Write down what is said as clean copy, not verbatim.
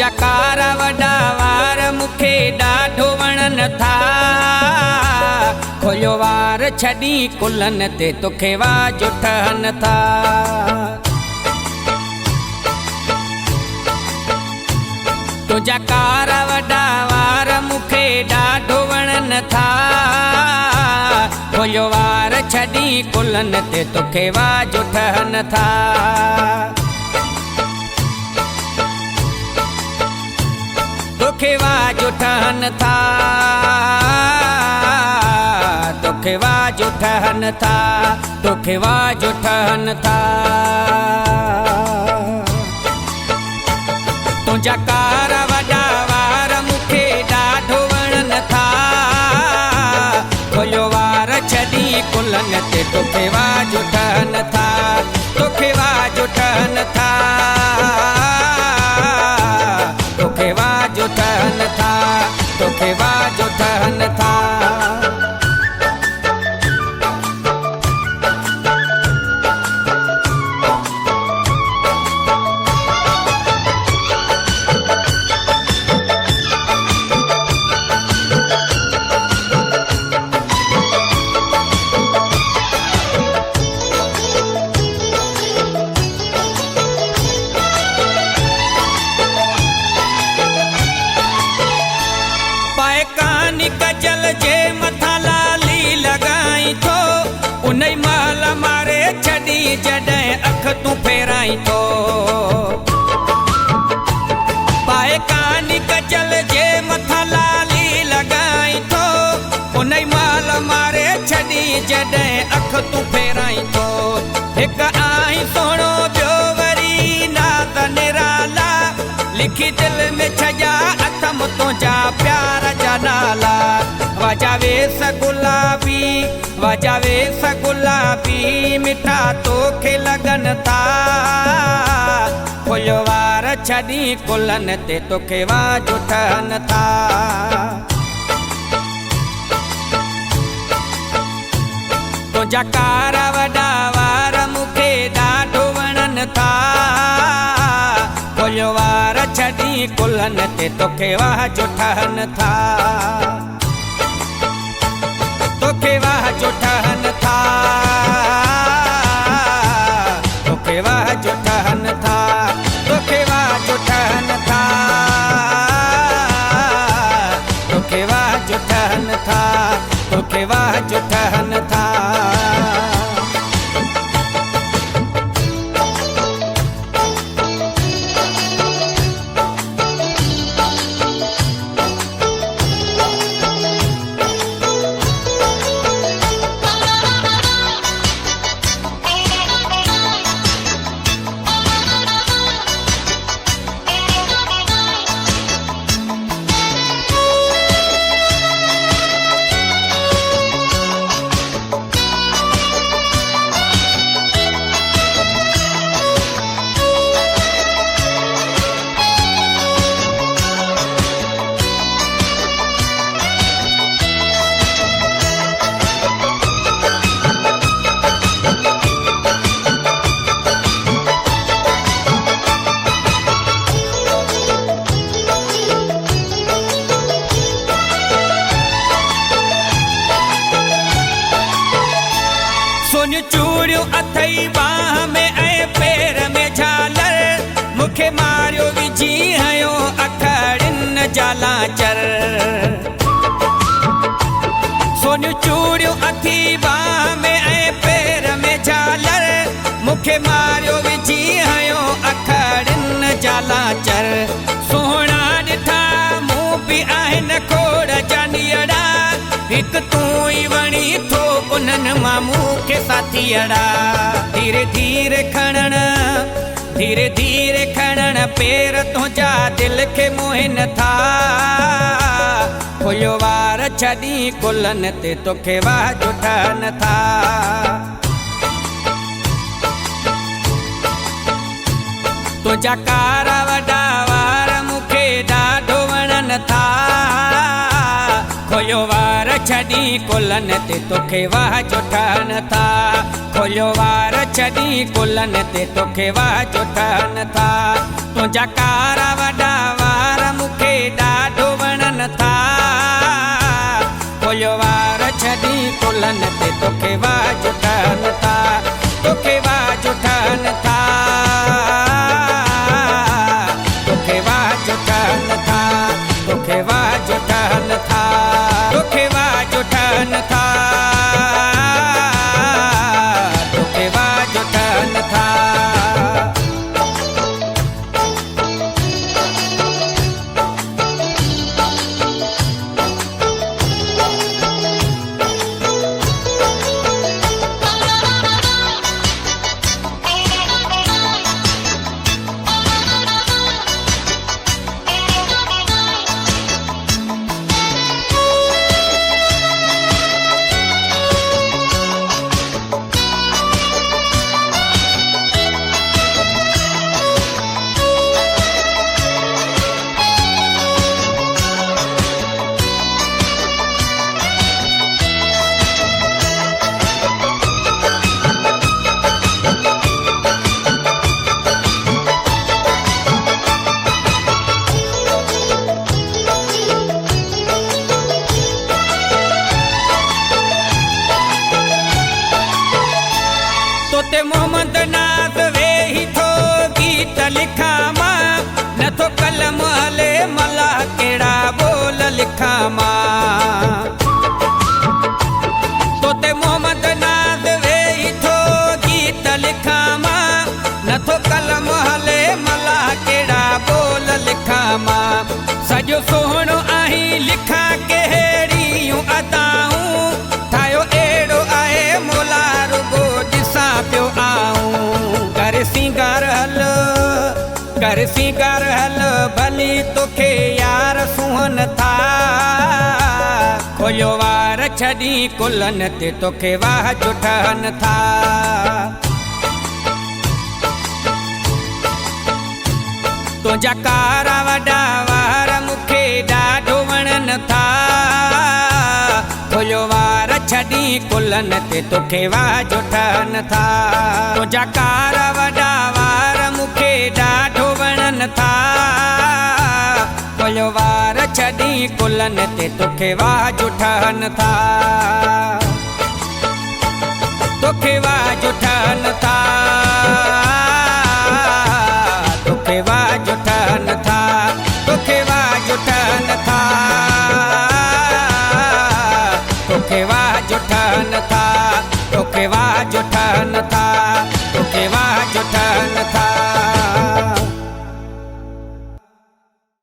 तुझा कार वॾा वार मूंखे ॾाढो वणनि था। खोलियो वार छॾी कुलनि ते तोखे वाजो ठहनि था। तुझा कार वॾा वार मूंखे ॾाढो वणनि था। खोलियो वार छॾी कुलनि ते तोखे वाजो ठहनि था। तोखे वाजो ठहनि था। तोखे वाजो ठहनि था। तोखे वाजो ठहनि था। तुझा कार वॾा वार मूंखे ॾाढो वणनि था। खोलियो वार छॾी कुलनि ते तोखे वाजो ठहनि था। तोखे वाजो ठहनि था। तोखे वाजो ठहनि था। तोखे वाजो ठहनि था। कजल जे मथा लाली लगाई थो उन महल मारे छॾी जॾहिं अख तूं फेराई थो। पाए कानी कजल जे मथा लाली लगाई थो उन महल मारे छॾी जॾहिं अख तूं फेराई थो। हिकु आई सोणो ॿियो वरी नात निराला लिखी दिल में छॼा अथम तुंहिंजा प्यार जा नाला। वजावे गुलाबी वजावे गुलाबी मिठा तोखे लॻनि था। खोलियो वार छॾी कुलनि ते तोखे वाजो ठहनि था। तुझा कार वॾा वार मूंखे ॾाढो वणनि था। खोलियो वार छॾी कुलनि ते तोखे वाजो ठहनि था। तोखे वाजो ठहनि था। तोखे वाजो ठहनि था। तोखे वाजो ठहनि था। तोखे वाजो ठहनि था। तोखे वाजो ठहनि था। चूड़ियूं अथई बाह में ऐं पेर में झालर मूंखे मारियो विझी हयो अखड़ियुनि जा लांचर। सोनियूं चूड़ियूं अथी बाह में ऐं पेर में झालर मूंखे मारियो विझी हयो अखड़ियुनि जा लांचर। सोहणा ॾिठा मूं बि आहिनि खोड़ जा नियड़ा हिकु तूं ई वणी थो उन्हनि मां मूंखे साथीअड़ा। धीरे धीरे खणण पेर तुंहिंजा दिलि खे मोहिनि था। खोलियो वार छॾी कुलनि ते तोखे वाजो ठहनि था। तुझा कार वॾा वार मूंखे ॾाढो वणनि था। खोलियो वार छॾी कुलनि ते तोखे वाजो ठहनि था। खोलियो वार छॾी कुलनि ते तोखे वाजो ठहनि था। तुझा कार वॾा वार खोलियो वार छॾी कुलन ते तोखे वाज उठनि था, तोखे वाज उठनि था, तोखे वाज उठनि था, तोखे वाज उठनि था, तोखे वाज उठनि था, तोखे वाज उठनि था। तोते मोहम्मद नाज़ वेही थो गीत लिखां मां, नथो कलम हले मला कहिड़ा बोल लिखां मां। तोते मोहम्मद नाज़ वेही थो गीत लिखां मां, नथो कलम हले मला कहिड़ा बोल लिखां मां। सॼो सोहणो आहीं लिखां कहिड़ियूं अदाऊं, ठाहियो अहिड़ो आहे मोला रुगो ॾिसां पियो आऊं। कर सिंगार हल, कर सिंगार हल भली तोखे यार सुहन था, खोलियो वार छॾी कुलन ते तोखे वाज उठनि था। तुंहिंजा कारा वॾा वार मूंखे ॾाढो वणनि था, खोलियो वार छॾी कुलन ते तोखे वाज उठनि था। तुंहिंजा कारा वॾा वार मूंखे ॾाढो वणनि था, खोलियो वार छॾी कुलन ते तोखे वाज उठनि था, तोखे वाज उठनि था, तोखे वाज उठनि था, तोखे वाज उठनि था, तोखे वाज उठनि था, तोखे वाज उठनि था, तोखे वाज उठनि था।